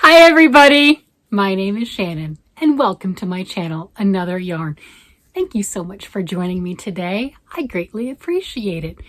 Hi everybody, my name is Shannon and welcome to my channel, Another Yarn. Thank you so much for joining me today. I greatly appreciate it.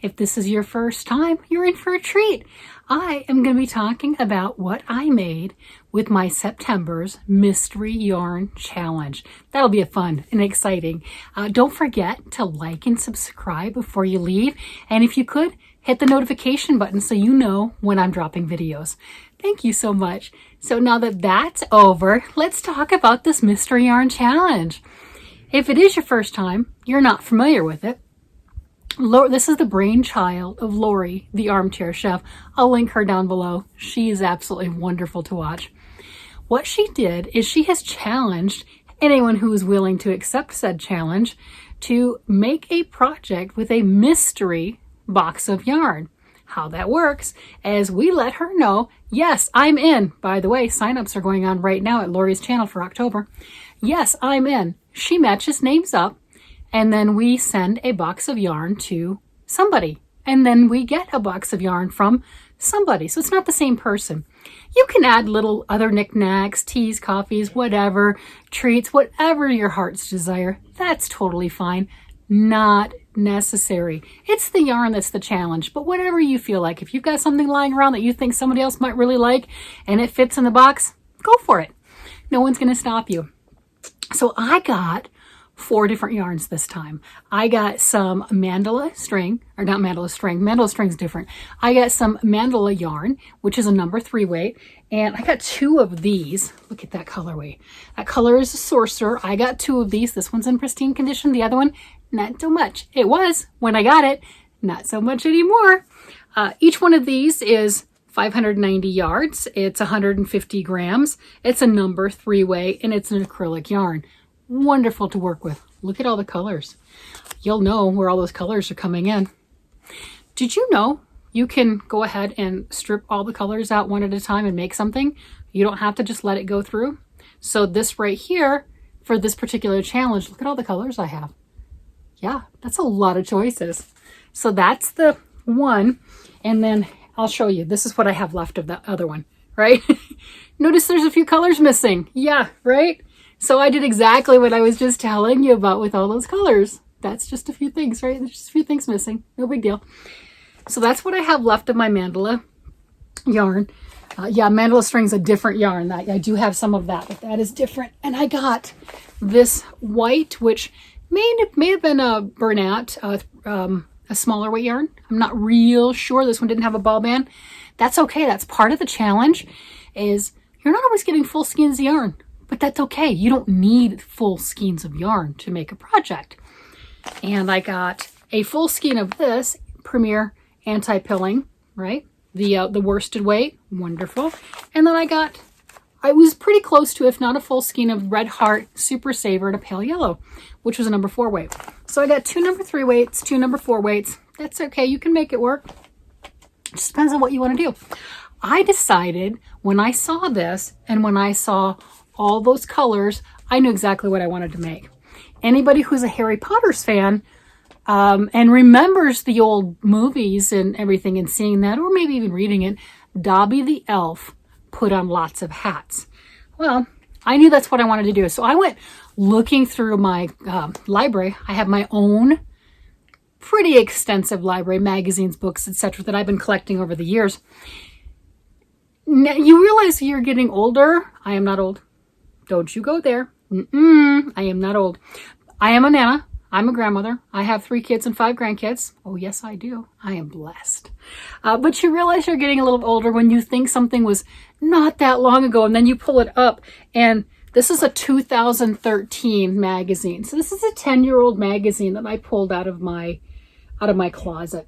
If this is your first time, you're in for a treat. I am going to be talking about what I made with my September's Mystery Yarn Challenge. That'll be fun and exciting. Don't forget to like and subscribe before you leave. And if you could, hit the notification button so you know when I'm dropping videos. Thank you so much. So now that that's over, let's talk about this Mystery Yarn Challenge. If it is your first time, you're not familiar with it, this is the brainchild of Lori, the armchair chef. I'll link her down below. She is absolutely wonderful to watch. What she did is she has challenged anyone who is willing to accept said challenge to make a project with a mystery box of yarn. How that works is we let her know, yes, I'm in. By the way, signups are going on right now at Lori's channel for October. Yes, I'm in. She matches names up, and then we send a box of yarn to somebody. And then we get a box of yarn from somebody. So it's not the same person. You can add little other knickknacks, teas, coffees, whatever, treats, whatever your heart's desire. That's totally fine. Not necessary. It's the yarn that's the challenge, but whatever you feel like. If you've got something lying around that you think somebody else might really like and it fits in the box, go for it. No one's going to stop you. So I got 4 different yarns this time. I got some mandala string, or not mandala string, mandala string's different. I got some mandala yarn, which is a number 3 weight, and I got 2 of these. Look at that colorway. That color is a sorcerer. I got 2 of these. This one's in pristine condition. The other one, not so much. It was when I got it, not so much anymore. Each one of these is 590 yards. It's 150 grams. It's a number 3 weight, and it's an acrylic yarn. Wonderful to work with. Look at all the colors. You'll know where all those colors are coming in. Did you know you can go ahead and strip all the colors out one at a time and make something? You don't have to just let it go through. So this right here, for this particular challenge, look at all the colors I have. Yeah, that's a lot of choices. So that's the one. And then I'll show you. This is what I have left of the other one, right? Notice there's a few colors missing. Yeah, right? So I did exactly what I was just telling you about with all those colors. That's just a few things, right? There's just a few things missing. No big deal. So that's what I have left of my mandala yarn. Yeah, mandala string's a different yarn. I do have some of that, but that is different. And I got this white, which may have been a burnout, a smaller weight yarn. I'm not real sure. This one didn't have a ball band. That's okay. That's part of the challenge. Is you're not always getting full skeins of yarn, but that's okay. You don't need full skeins of yarn to make a project. And I got a full skein of this Premier anti-pilling, right? The worsted weight, wonderful. And then I was pretty close to, if not a full skein of Red Heart Super Saver and a pale yellow, which was a number 4 weight. So I got 2 number 3 weights, 2 number 4 weights. That's okay. You can make it work. It just depends on what you want to do. I decided when I saw this and when I saw all those colors, I knew exactly what I wanted to make. Anybody who's a Harry Potter's fan and remembers the old movies and everything and seeing that, or maybe even reading it, Dobby the E.L.F. put on lots of hats. Well, I knew that's what I wanted to do. So I went looking through my library. I have my own pretty extensive library, magazines, books, etc. that I've been collecting over the years. Now, you realize you're getting older. I am not old. Don't you go there. I am not old. I am a nana. I'm a grandmother. I have 3 kids and 5 grandkids. Oh, yes, I do. I am blessed. But you realize you're getting a little older when you think something was not that long ago, and then you pull it up, and this is a 2013 magazine. So this is a 10-year-old magazine that I pulled out of my closet.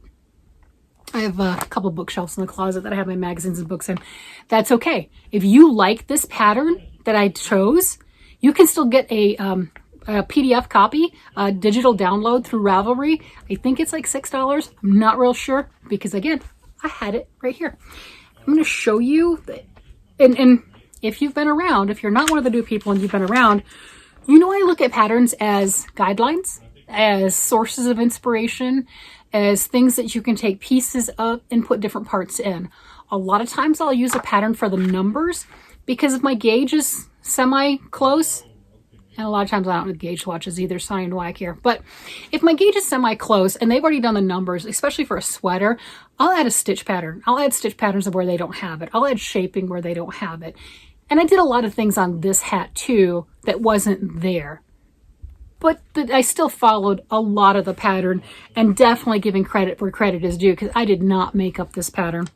I have a couple bookshelves in the closet that I have my magazines and books in. That's okay. If you like this pattern that I chose, you can still get a PDF copy, a digital download through Ravelry. I think it's like $6. I'm not real sure because, again, I had it right here. I'm going to show you. And if you've been around, if you're not one of the new people and you've been around, you know I look at patterns as guidelines, as sources of inspiration, as things that you can take pieces of and put different parts in. A lot of times I'll use a pattern for the numbers because if my gauge is semi-close, and a lot of times I don't have gauge watches either, so I don't whack here. But if my gauge is semi-close and they've already done the numbers, especially for a sweater, I'll add a stitch pattern. I'll add stitch patterns of where they don't have it. I'll add shaping where they don't have it. And I did a lot of things on this hat too that wasn't there. But I still followed a lot of the pattern, and definitely giving credit where credit is due, because I did not make up this pattern.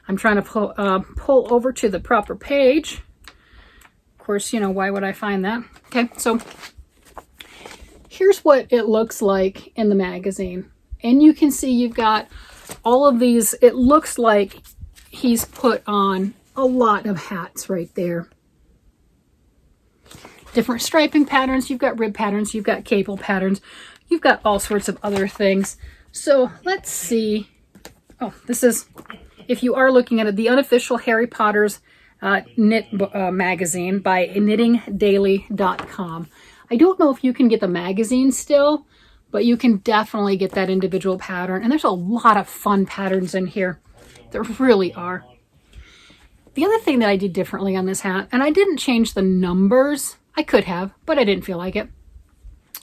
I'm trying to pull over to the proper page. Of course, you know, why would I find that? Okay, so here's what it looks like in the magazine. And you can see you've got all of these. It looks like he's put on a lot of hats right there. Different striping patterns. You've got rib patterns. You've got cable patterns. You've got all sorts of other things. So let's see. Oh, this is, if you are looking at it, the Unofficial Harry Potter's knit magazine by knittingdaily.com. I don't know if you can get the magazine still, but you can definitely get that individual pattern. And there's a lot of fun patterns in here. There really are. The other thing that I did differently on this hat, and I didn't change the numbers, I could have, but I didn't feel like it,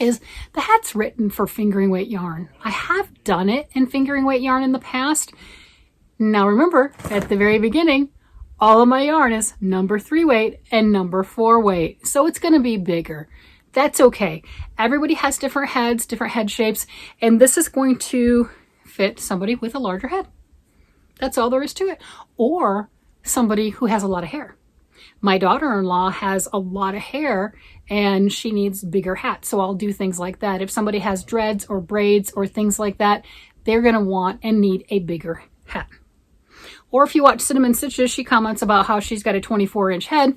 is the hat's written for fingering weight yarn. I have done it in fingering weight yarn in the past. Now remember, at the very beginning, all of my yarn is number 3 weight and number 4 weight. So it's going to be bigger. That's okay. Everybody has different heads, different head shapes, and this is going to fit somebody with a larger head. That's all there is to it. Or somebody who has a lot of hair. My daughter-in-law has a lot of hair and she needs bigger hats. So I'll do things like that. If somebody has dreads or braids or things like that, they're going to want and need a bigger hat. Or if you watch Cinnamon Stitches, she comments about how she's got a 24-inch head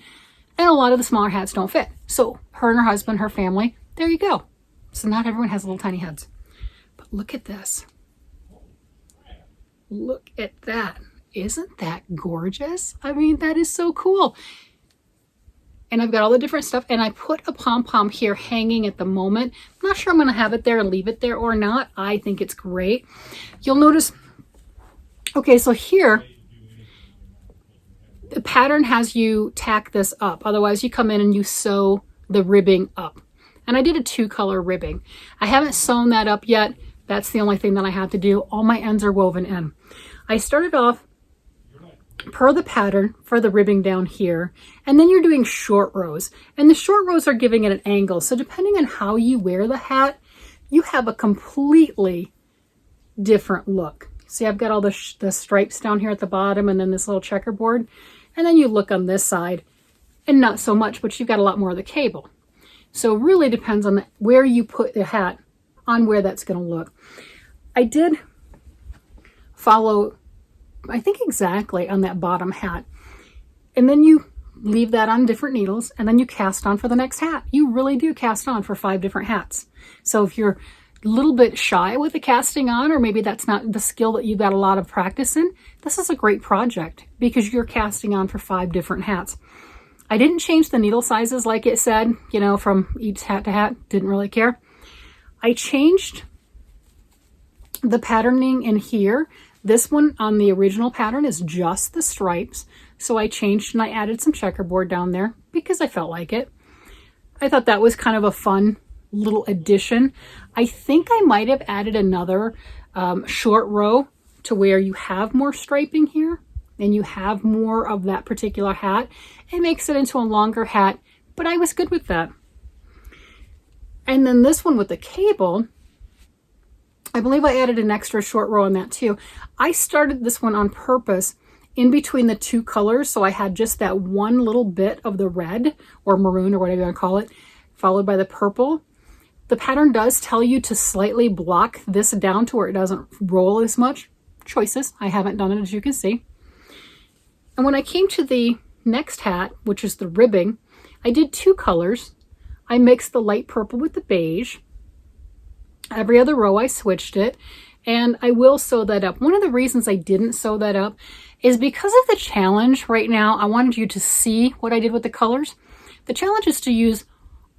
and a lot of the smaller hats don't fit. So her and her husband, her family, there you go. So not everyone has little tiny heads. But look at this. Look at that. Isn't that gorgeous? I mean, that is so cool. And I've got all the different stuff, and I put a pom-pom here hanging at the moment. I'm not sure I'm going to have it there and leave it there or not. I think it's great. You'll notice, okay, so here, the pattern has you tack this up. Otherwise, you come in and you sew the ribbing up. And I did a 2-color ribbing. I haven't sewn that up yet. That's the only thing that I have to do. All my ends are woven in. I started off per the pattern for the ribbing down here, and then you're doing short rows, and the short rows are giving it an angle. So depending on how you wear the hat, you have a completely different look. See, I've got all the stripes down here at the bottom, and then this little checkerboard, and then you look on this side and not so much, but you've got a lot more of the cable. So it really depends on where you put the hat on where that's going to look. I did follow, I think, exactly on that bottom hat. And then you leave that on different needles, and then you cast on for the next hat. You really do cast on for 5 different hats. So if you're a little bit shy with the casting on, or maybe that's not the skill that you've got a lot of practice in, this is a great project because you're casting on for 5 different hats. I didn't change the needle sizes like it said, you know, from each hat to hat. Didn't really care. I changed the patterning in here. This one on the original pattern is just the stripes. So I changed and I added some checkerboard down there because I felt like it. I thought that was kind of a fun little addition. I think I might have added another short row to where you have more striping here and you have more of that particular hat. It makes it into a longer hat, but I was good with that. And then this one with the cable, I believe I added an extra short row on that too. I started this one on purpose in between the 2 colors, so I had just that one little bit of the red or maroon or whatever you want to call it, followed by the purple. The pattern does tell you to slightly block this down to where it doesn't roll as much. Choices. I haven't done it, as you can see. And when I came to the next hat, which is the ribbing, I did 2 colors. I mixed the light purple with the beige. Every other row I switched it, and I will sew that up. One of the reasons I didn't sew that up is because of the challenge right now. I wanted you to see what I did with the colors. The challenge is to use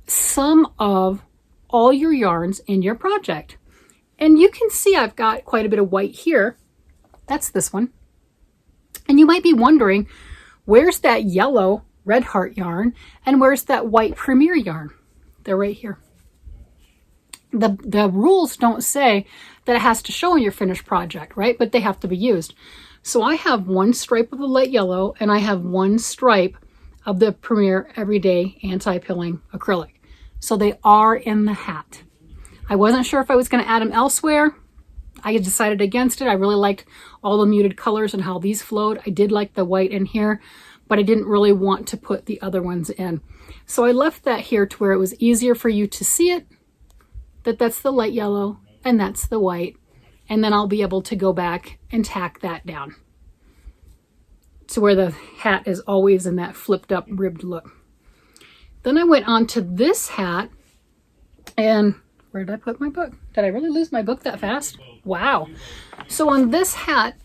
some of all your yarns in your project. And you can see I've got quite a bit of white here. That's this one. And you might be wondering, where's that yellow Red Heart yarn, and where's that white Premier yarn? They're right here. The rules don't say that it has to show in your finished project, right? But they have to be used. So I have one stripe of the light yellow and I have one stripe of the Premier Everyday Anti-Pilling acrylic. So they are in the hat. I wasn't sure if I was going to add them elsewhere. I decided against it. I really liked all the muted colors and how these flowed. I did like the white in here, but I didn't really want to put the other ones in. So I left that here to where it was easier for you to see it, that that's the light yellow and that's the white. And then I'll be able to go back and tack that down to where the hat is always in that flipped up ribbed look. Then I went on to this hat, and where did I put my book? Did I really lose my book that fast? Wow. So on this hat,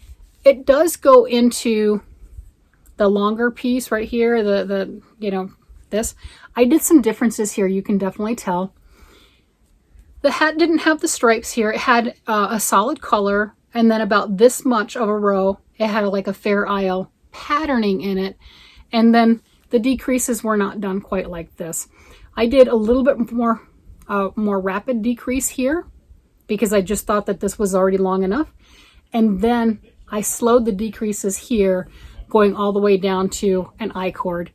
it does go into the longer piece right here, this. I did some differences here, you can definitely tell. The hat didn't have the stripes here. It had a solid color, and then about this much of a row, it had like a Fair Isle patterning in it. And then the decreases were not done quite like this. I did a little bit more rapid decrease here because I just thought that this was already long enough. And then I slowed the decreases here, going all the way down to an I-cord.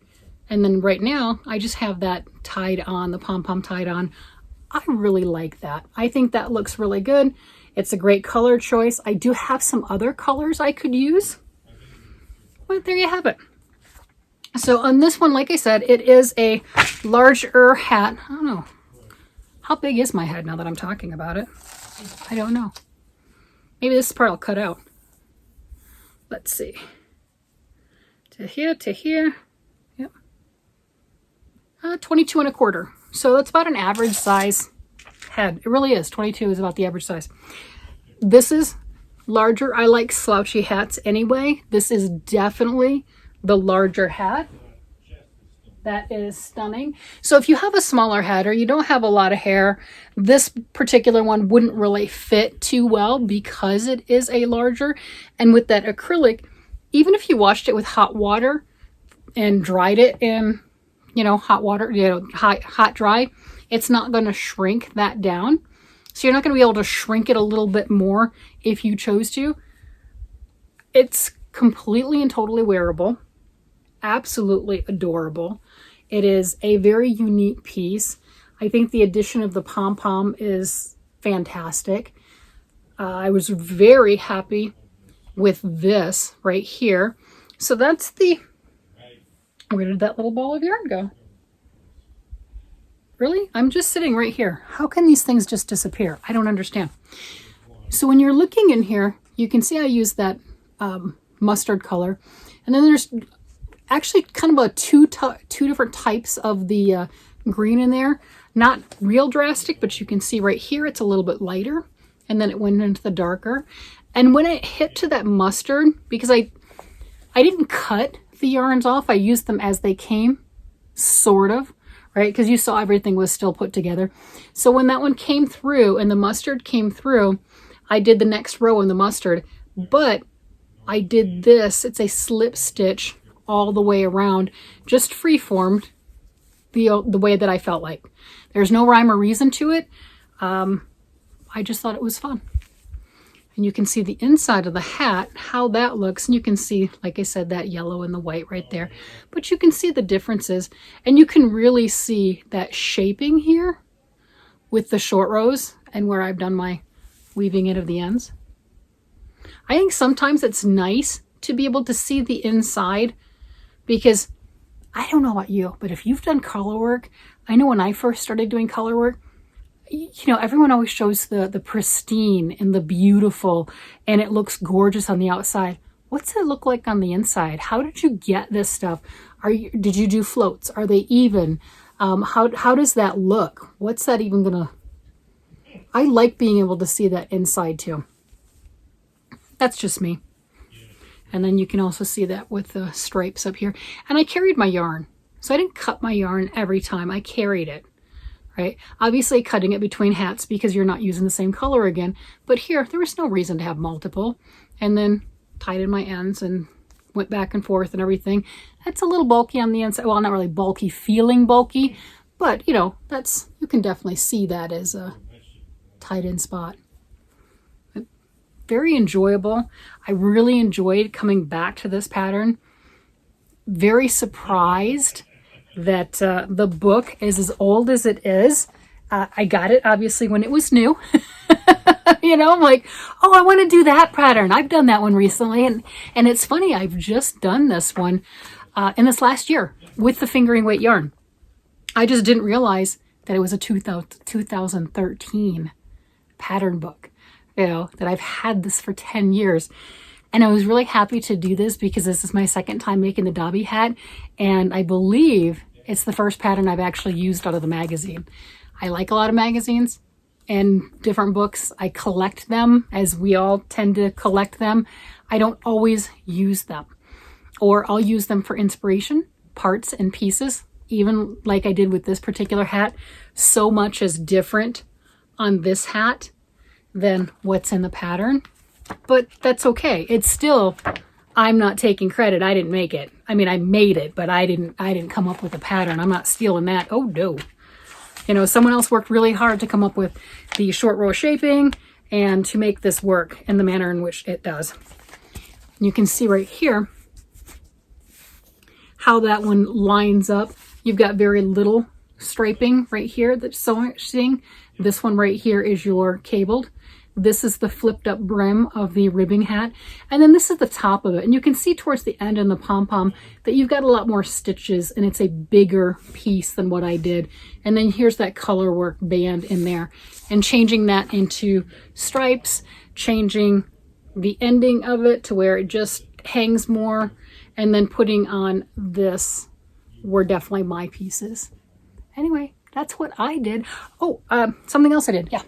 And then right now, I just have that tied on, the pom-pom tied on. I really like that. I think that looks really good. It's a great color choice. I do have some other colors I could use, but there you have it. So on this one, like I said, it is a larger hat. I don't know. How big is my head now that I'm talking about it? I don't know. Maybe this part I'll cut out. Let's see. To here. Yep. 22 1/4. So that's about an average size head. It really is. 22 is about the average size. This is larger. I like slouchy hats anyway. This is definitely the larger hat. That is stunning. So if you have a smaller head or you don't have a lot of hair, this particular one wouldn't really fit too well because it is a larger. And with that acrylic, even if you washed it with hot water and dried it in, hot water, hot dry, it's not going to shrink that down. So you're not going to be able to shrink it a little bit more if you chose to. It's completely and totally wearable. Absolutely adorable. It is a very unique piece. I think the addition of the pom-pom is fantastic. I was very happy with this right here. So that's where did that little ball of yarn go? Really? I'm just sitting right here. How can these things just disappear? I don't understand. So when you're looking in here, you can see I used that mustard color. And then there's actually kind of two different types of the green in there. Not real drastic, but you can see right here it's a little bit lighter, and then it went into the darker. And when it hit to that mustard, because I didn't cut the yarns off, I used them as they came, sort of, right? Because you saw everything was still put together. So when that one came through and the mustard came through, I did the next row in the mustard, but I did this, it's a slip stitch all the way around, just free-formed the way that I felt like. There's no rhyme or reason to it. I just thought it was fun. And you can see the inside of the hat, how that looks. And you can see, like I said, that yellow and the white right there. But you can see the differences. And you can really see that shaping here with the short rows and where I've done my weaving in of the ends. I think sometimes it's nice to be able to see the inside, because I don't know about you, but if you've done color work, I know when I first started doing color work, everyone always shows the pristine and the beautiful, and it looks gorgeous on the outside. What's it look like on the inside? How did you get this stuff? Did you do floats? Are they even? How does that look? What's that even gonna? I like being able to see that inside too. That's just me. And then you can also see that with the stripes up here. And I carried my yarn. So I didn't cut my yarn every time. I carried it, right? Obviously cutting it between hats because you're not using the same color again. But here, there was no reason to have multiple. And then tied in my ends and went back and forth and everything. It's a little bulky on the inside. Well, not really bulky, feeling bulky, but you know, you can definitely see that as a tied in spot. But very enjoyable. I really enjoyed coming back to this pattern. Very surprised that the book is as old as it is. I got it obviously when it was new. You know, I'm like, oh, I want to do that pattern. I've done that one recently. And it's funny, I've just done this one in this last year with the fingering weight yarn. I just didn't realize that it was a 2013 pattern book, you know, that I've had this for 10 years. And I was really happy to do this because this is my second time making the Dobby hat. And I believe it's the first pattern I've actually used out of the magazine. I like a lot of magazines and different books. I collect them, as we all tend to collect them. I don't always use them, or I'll use them for inspiration, parts and pieces, even like I did with this particular hat. So much is different on this hat than what's in the pattern, but that's okay. It's still, I'm not taking credit. I didn't make it. I mean, I made it, but I didn't come up with a pattern. I'm not stealing that. Oh no. You know, someone else worked really hard to come up with the short row shaping and to make this work in the manner in which it does. You can see right here how that one lines up. You've got very little striping right here that's seeing. This one right here is your cabled. This is the flipped up brim of the ribbing hat. And then this is the top of it. And you can see towards the end in the pom-pom that you've got a lot more stitches and it's a bigger piece than what I did. And then here's that color work band in there. And changing that into stripes, changing the ending of it to where it just hangs more, and then putting on this were definitely my pieces. Anyway, that's what I did. Oh, something else I did. Yeah.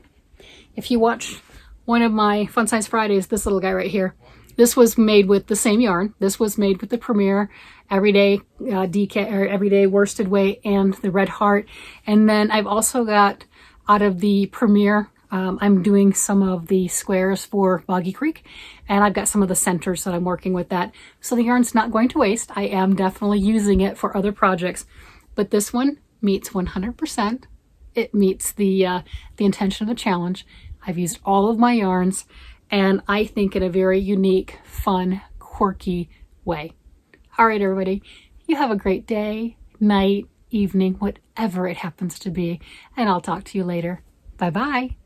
If you watch one of my Fun Size Fridays, this little guy right here, this was made with the same yarn. This was made with the Premier Everyday Everyday Worsted Weight and the Red Heart. And then I've also got out of the Premier, I'm doing some of the squares for Boggy Creek, and I've got some of the centers that I'm working with that. So the yarn's not going to waste. I am definitely using it for other projects, but this one meets 100%. It meets the intention of the challenge. I've used all of my yarns, and I think in a very unique, fun, quirky way. All right, everybody, you have a great day, night, evening, whatever it happens to be, and I'll talk to you later. Bye-bye.